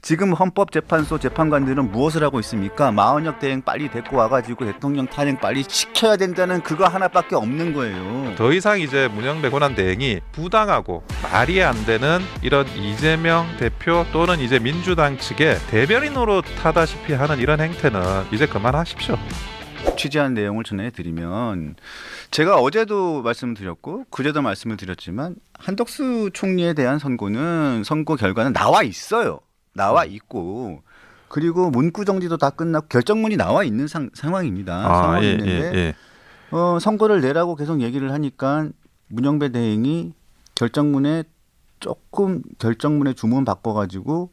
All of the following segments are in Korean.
지금 헌법재판소 재판관들은 무엇을 하고 있습니까? 마은혁 대행 빨리 데리고 와가지고 대통령 탄핵 빨리 시켜야 된다는 그거 하나밖에 없는 거예요. 더 이상 이제 문영배 권한대행이 부당하고 말이 안 되는 이런 이재명 대표 또는 이제 민주당 측의 대변인으로 타다시피 하는 이런 행태는 이제 그만하십시오. 취재한 내용을 전해드리면 제가 어제도 말씀드렸고 그제도 말씀을 드렸지만 한덕수 총리에 대한 선고는 선고 결과는 나와 있어요. 나와 있고 그리고 문구 정지도 다 끝나고 결정문이 나와 있는 상황입니다. 상황이 있는데 선고를 내라고 계속 얘기를 하니까 문영배 대행이 결정문에 조금 결정문의 주문 바꿔가지고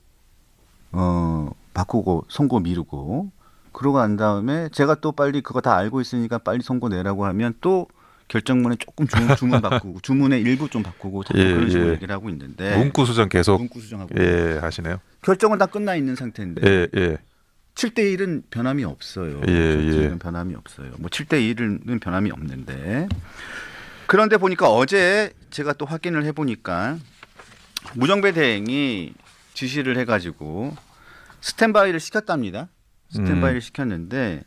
바꾸고 선고 미루고 그러고 난 다음에 제가 또 빨리 그거 다 알고 있으니까 빨리 선고 내라고 하면 또 결정문에 조금 주문 바꾸고 주문의 일부 좀 바꾸고 그런 식으로 얘기를 하고 있는데 문구 수정 계속 문구 수정하고 하시네요. 결정은 다 끝나 있는 상태인데 7대 1은 변함이 없어요. 7대 1은 변함이 없어요. 뭐 7대 1은 변함이 없는데 그런데 보니까 어제 제가 또 확인을 해보니까 문영배 대행이 지시를 해가지고 스탠바이를 시켰답니다. 스탠바이를 시켰는데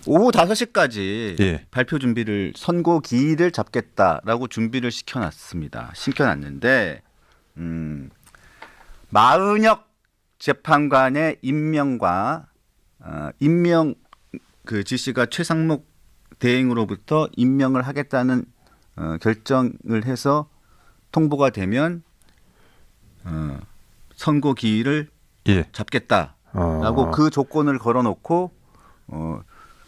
오후 5시까지 발표 준비를 선고 기일을 잡겠다라고 준비를 시켜놨습니다. 시켜놨는데 마은혁 재판관의 임명과 임명 그 지시가 최상목 대행으로부터 임명을 하겠다는 결정을 해서 통보가 되면 선고 기일을 잡겠다라고 그 조건을 걸어놓고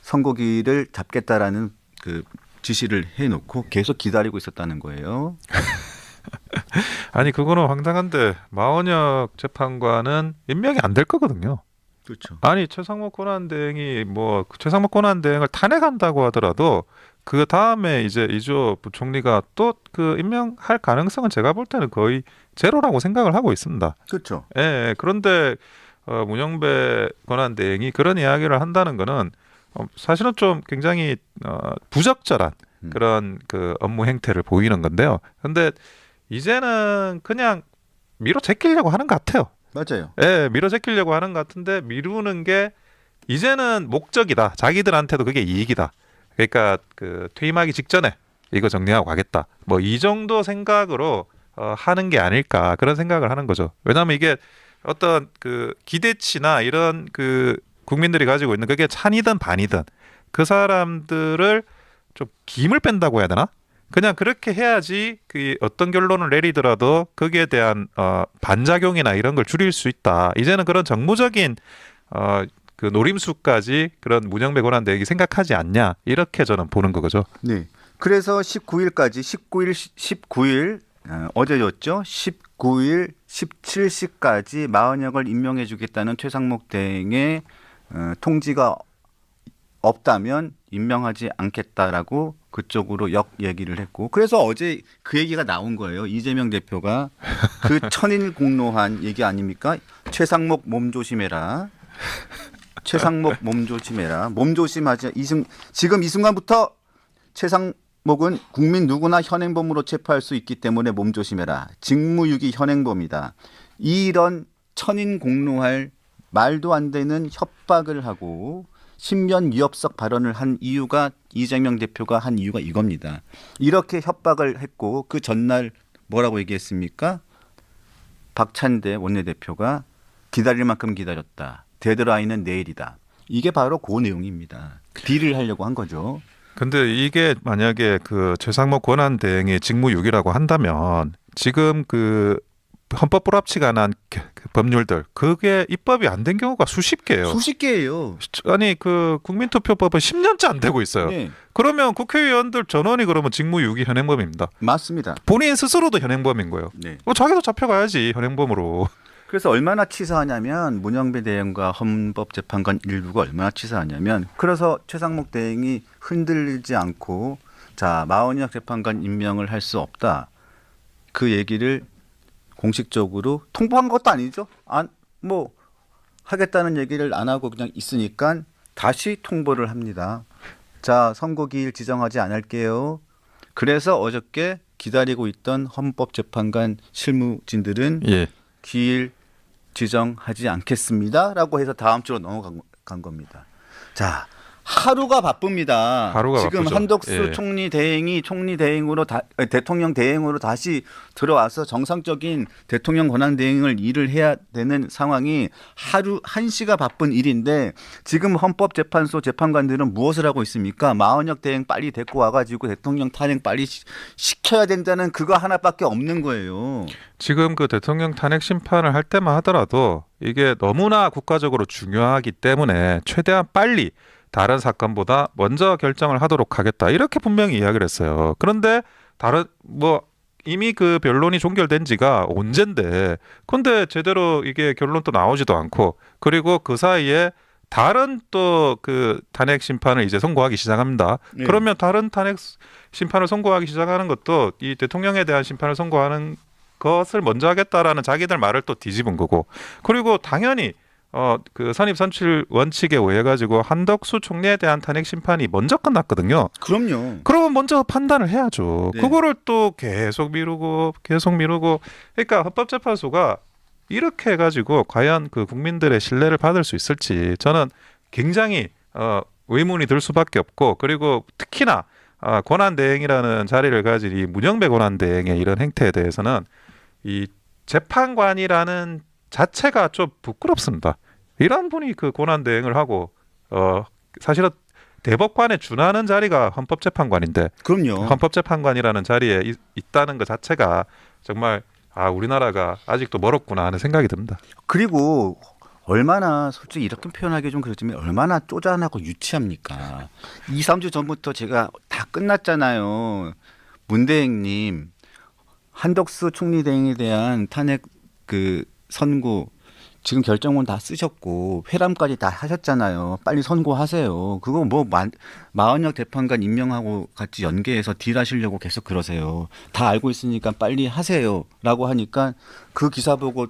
선고기를 잡겠다라는 그 지시를 해놓고 계속 기다리고 있었다는 거예요. 아니 그거는 황당한데 마은혁 재판관은 임명이 안 될 거거든요. 그렇죠. 아니 최상목 권한대행이 뭐 최상목 권한대행을 탄핵한다고 하더라도 그 다음에 이제 이주호 부총리가 또 그 임명할 가능성은 제가 볼 때는 거의 제로라고 생각을 하고 있습니다. 그렇죠. 그런데 문영배 권한대행이 그런 이야기를 한다는 거는 사실은 좀 굉장히 부적절한 그런 그 업무 행태를 보이는 건데요. 그런데 이제는 그냥 미뤄 제끼려고 하는 것 같아요. 맞아요. 미뤄 제끼려고 하는 것 같은데 미루는 게 이제는 목적이다. 자기들한테도 그게 이익이다. 그러니까 그 퇴임하기 직전에 이거 정리하고 가겠다. 뭐 이 정도 생각으로 하는 게 아닐까 그런 생각을 하는 거죠. 왜냐하면 이게 어떤 그 기대치나 이런 그 국민들이 가지고 있는 그게 찬이든 반이든 그 사람들을 좀 김을 뺀다고 해야 되나? 그냥 그렇게 해야지 그 어떤 결론을 내리더라도 거기에 대한 반작용이나 이런 걸 줄일 수 있다. 이제는 그런 정무적인 그 노림수까지 그런 문영배 권한대행이 생각하지 않냐 이렇게 저는 보는 거죠. 네. 그래서 19일 어제였죠. 19일 17시까지 마은혁을 임명해 주겠다는 최상목 대행의 통지가 없다면 임명하지 않겠다라고 그쪽으로 역 얘기를 했고 그래서 어제 그 얘기가 나온 거예요. 이재명 대표가 그 천인 공로한 얘기 아닙니까? 최상목 몸조심해라. 최상목 몸조심해라. 몸조심하지. 지금 이 순간부터 최상목은 국민 누구나 현행범으로 체포할 수 있기 때문에 몸조심해라. 직무유기 현행범이다. 이런 천인 공로할 말도 안 되는 협박을 하고 신변 위협적 발언을 한 이유가 이재명 대표가 한 이유가 이겁니다. 이렇게 협박을 했고 그 전날 뭐라고 얘기했습니까? 박찬대 원내대표가 기다릴 만큼 기다렸다. 데드라인은 내일이다. 이게 바로 그 내용입니다. 딜을 하려고 한 거죠. 근데 이게 만약에 그 최상목 권한대행의 직무유기라고 한다면 지금 그 헌법 불합치가 한 법률들 그게 입법이 안 된 경우가 수십 개예요. 수십 개예요. 아니 그 국민투표법은 10년째 안 되고 있어요. 네. 그러면 국회의원들 전원이 그러면 직무유기 현행범입니다. 맞습니다. 본인 스스로도 현행범인 거예요. 네. 자기도 잡혀가야지 현행범으로. 그래서 얼마나 치사하냐면 문영배 대행과 헌법재판관 일부가 얼마나 치사하냐면 그래서 최상목 대행이 흔들리지 않고 자 마은혁 재판관 임명을 할 수 없다. 그 얘기를 공식적으로 통보한 것도 아니죠. 뭐 하겠다는 얘기를 안 하고 그냥 있으니까 다시 통보를 합니다. 자 선고기일 지정하지 않을게요. 그래서 어저께 기다리고 있던 헌법재판관 실무진들은 기일 지정하지 않겠습니다라고 해서 다음 주로 넘어간 겁니다. 자, 하루가 바쁩니다. 하루가 지금 바쁘죠. 한덕수 예. 총리 대행이 대통령 대행으로 다시 들어와서 정상적인 대통령 권한 대행을 일을 해야 되는 상황이 하루 1시가 바쁜 일인데 지금 헌법재판소 재판관들은 무엇을 하고 있습니까? 마은혁 대행 빨리 데리고 와가지고 대통령 탄핵 빨리 시켜야 된다는 그거 하나밖에 없는 거예요. 지금 그 대통령 탄핵 심판을 할 때만 하더라도 이게 너무나 국가적으로 중요하기 때문에 최대한 빨리 다른 사건보다 먼저 결정을 하도록 하겠다 이렇게 분명히 이야기를 했어요. 그런데 다른 뭐 이미 그 변론이 종결된 지가 언젠데 근데 제대로 이게 결론도 나오지도 않고 그리고 그 사이에 다른 또 그 탄핵 심판을 이제 선고하기 시작합니다. 네. 그러면 다른 탄핵 심판을 선고하기 시작하는 것도 이 대통령에 대한 심판을 선고하는 것을 먼저 하겠다라는 자기들 말을 또 뒤집은 거고 그리고 당연히 그 선입 선출 원칙에 의해 가지고 한덕수 총리에 대한 탄핵 심판이 먼저 끝났거든요. 그럼요. 그러면 먼저 판단을 해야죠. 네. 그거를 또 계속 미루고 그러니까 헌법재판소가 이렇게 해가지고 과연 그 국민들의 신뢰를 받을 수 있을지 저는 굉장히 의문이 들 수밖에 없고 그리고 특히나 권한대행이라는 자리를 가진 이 문영배 권한대행의 이런 행태에 대해서는 이 재판관이라는 자체가 좀 부끄럽습니다. 이런 분이 그 권한대행을 하고 사실은 대법관에 준하는 자리가 헌법재판관인데 그럼요. 헌법재판관이라는 자리에 있다는 것 자체가 정말 우리나라가 아직도 멀었구나 하는 생각이 듭니다. 그리고 얼마나 솔직히 이렇게 표현하기 좀 그렇지만 얼마나 쪼잔하고 유치합니까? 2, 3주 전부터 제가 다 끝났잖아요. 문대행님 한덕수 총리 대행에 대한 탄핵 그 선고 지금 결정문 다 쓰셨고 회람까지 다 하셨잖아요. 빨리 선고하세요. 그거 뭐 마은혁 재판관 임명하고 같이 연계해서 딜하시려고 계속 그러세요. 다 알고 있으니까 빨리 하세요라고 하니까 그 기사 보고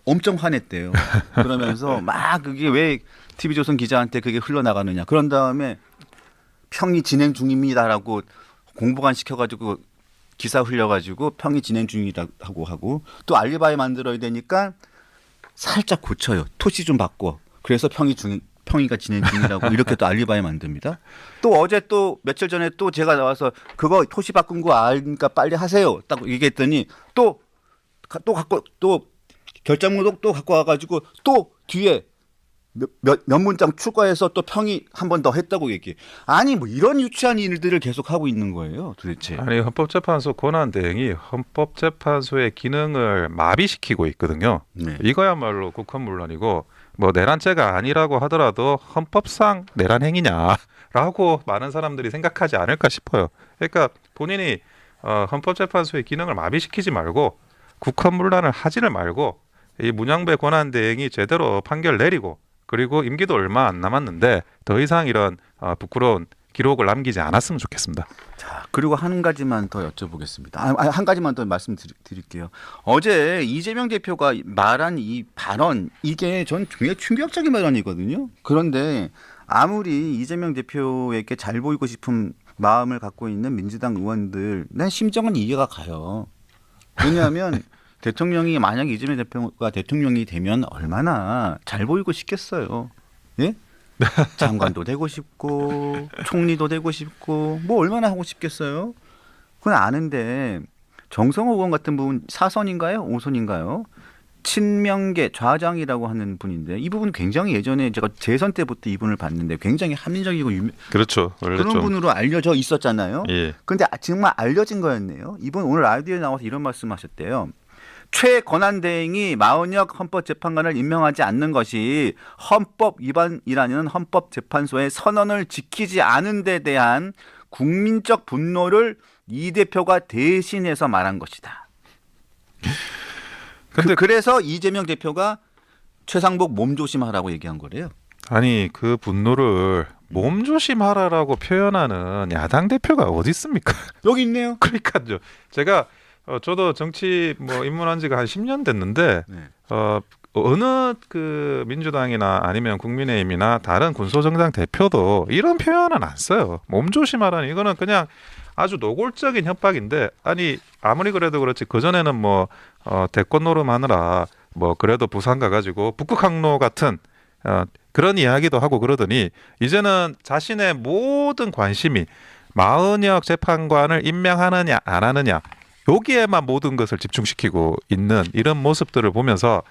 엄청 화냈대요. 그러면서 막 그게 왜 TV조선 기자한테 그게 흘러나가느냐. 그런 다음에 평의 진행 중입니다라고 공보관 시켜가지고 기사 흘려가지고 평의 진행 중이라고 하고 또 알리바이 만들어야 되니까 살짝 고쳐요. 토시 좀 바꿔. 그래서 평의가 진행 중이라고 이렇게 또 알리바이 만듭니다. 또 어제 또 며칠 전에 또 제가 나와서 그거 토시 바꾼 거 아니까 빨리 하세요. 딱 얘기했더니 또 결정문도 또 갖고 와가지고 또 뒤에 몇 문장 추가해서 또 평의 한 번 더 했다고 얘기해. 아니 뭐 이런 유치한 일들을 계속 하고 있는 거예요, 도대체. 아니 헌법재판소 권한대행이 헌법재판소의 기능을 마비시키고 있거든요. 네. 이거야말로 국헌문란이고 뭐 내란죄가 아니라고 하더라도 헌법상 내란 행위냐라고 많은 사람들이 생각하지 않을까 싶어요. 그러니까 본인이 헌법재판소의 기능을 마비시키지 말고 국헌문란을 하지를 말고 이 문영배 권한대행이 제대로 판결 내리고 그리고 임기도 얼마 안 남았는데 더 이상 이런 부끄러운 기록을 남기지 않았으면 좋겠습니다. 자, 그리고 한 가지만 더 여쭤보겠습니다. 한 가지만 더 말씀드릴게요. 어제 이재명 대표가 말한 이 발언 이게 전 굉장히 충격적인 발언이거든요. 그런데 아무리 이재명 대표에게 잘 보이고 싶은 마음을 갖고 있는 민주당 의원들 난 심정은 이해가 가요. 왜냐하면 대통령이 만약 이재명 대표가 대통령이 되면 얼마나 잘 보이고 싶겠어요. 예? 장관도 되고 싶고 총리도 되고 싶고 뭐 얼마나 하고 싶겠어요. 그건 아는데 정성호 의원 같은 분 4선인가요? 5선인가요? 친명계 좌장이라고 하는 분인데 이 부분 굉장히 예전에 제가 재선 때부터 이분을 봤는데 굉장히 합리적이고 그렇죠. 원래 그런 좀 분으로 알려져 있었잖아요. 예. 그런데 정말 알려진 거였네요. 이분 오늘 라디오에 나와서 이런 말씀하셨대요. 최권한대행이 마은혁 헌법재판관을 임명하지 않는 것이 헌법 위반이라는 헌법재판소의 선언을 지키지 않은 데 대한 국민적 분노를 이 대표가 대신해서 말한 것이다. 근데 그래서 이재명 대표가 최상복 몸조심하라고 얘기한 거래요. 아니 그 분노를 몸조심하라라고 표현하는 야당 대표가 어디 있습니까? 여기 있네요. 그러니까요. 제가 저도 정치 뭐 입문한 지가 한 10년 됐는데 네. 어느 그 민주당이나 아니면 국민의힘이나 다른 군소정당 대표도 이런 표현은 안 써요. 몸조심하라는 이거는 그냥 아주 노골적인 협박인데 아니 아무리 그래도 그렇지 그 전에는 뭐 대권 노름하느라 뭐 그래도 부산 가가지고 북극 항로 같은 그런 이야기도 하고 그러더니 이제는 자신의 모든 관심이 마은혁 재판관을 임명하느냐 안 하느냐 여기에만 모든 것을 집중시키고 있는 이런 모습들을 보면서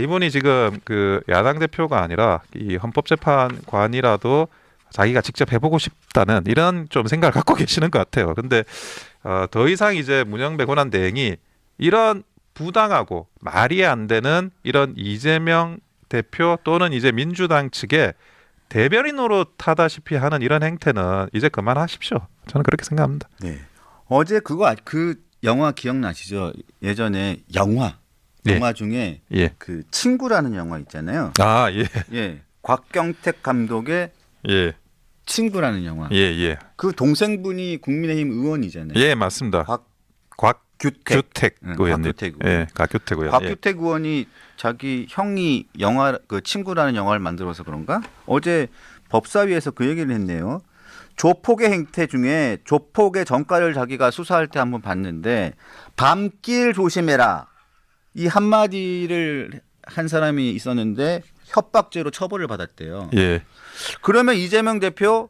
이분이 지금 그 야당 대표가 아니라 이 헌법재판관이라도 자기가 직접 해보고 싶다는 이런 좀 생각을 갖고 계시는 것 같아요. 근데 더 이상 이제 문영배 권한대행이 이런 부당하고 말이 안 되는 이런 이재명 대표 또는 이제 민주당 측의 대변인으로 타다시피 하는 이런 행태는 이제 그만하십시오. 저는 그렇게 생각합니다. 네. 어제 그 영화 기억나시죠? 예전에 영화 중에 예. 그 친구라는 영화 있잖아요. 예. 예. 곽경택 감독의 예. 친구라는 영화. 예. 그 동생분이 국민의힘 의원이잖아요. 예, 맞습니다. 곽규택 의원님. 곽규택 의원. 예, 곽규택 의원. 곽규택 의원이 자기 형이 영화 그 친구라는 영화를 만들어서 그런가? 어제 법사위에서 그 얘기를 했네요. 조폭의 행태 중에 조폭의 전과를 자기가 수사할 때 한번 봤는데 밤길 조심해라. 이 한마디를 한 사람이 있었는데 협박죄로 처벌을 받았대요. 예. 그러면 이재명 대표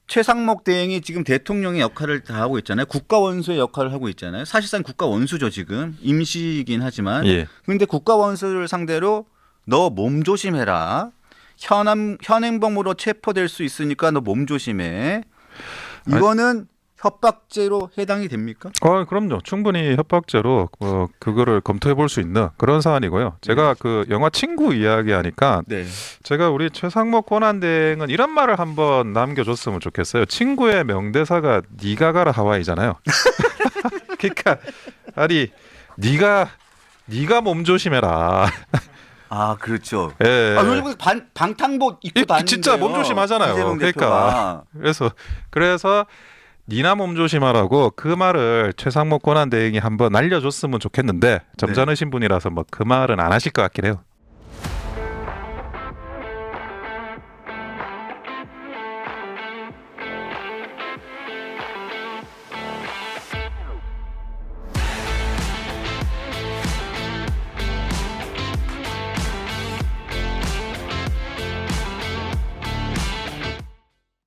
최상목 대행이 지금 대통령의 역할을 다 하고 있잖아요. 국가원수의 역할을 하고 있잖아요. 사실상 국가원수죠 지금. 임시이긴 하지만. 예. 그런데 국가원수를 상대로 너 몸 조심해라. 현행범으로 체포될 수 있으니까 너 몸 조심해. 이거는 협박죄로 해당이 됩니까? 그럼요. 충분히 협박죄로 그거를 검토해 볼 수 있는 그런 사안이고요. 제가 그 영화 친구 이야기하니까 네. 제가 우리 최상목 권한대행은 이런 말을 한번 남겨줬으면 좋겠어요. 친구의 명대사가 네가 가라 하와이잖아요. 그러니까 아니 네가 몸 조심해라. 그렇죠. 예. 요즘 방탄복 입고 다니는데요. 진짜 몸 조심하잖아요. 이재명 그러니까 대표가. 그래서 니나 몸 조심하라고 그 말을 최상목 권한대행이 한번 알려줬으면 좋겠는데 점잖으신 분이라서 뭐 그 말은 안 하실 것 같긴 해요.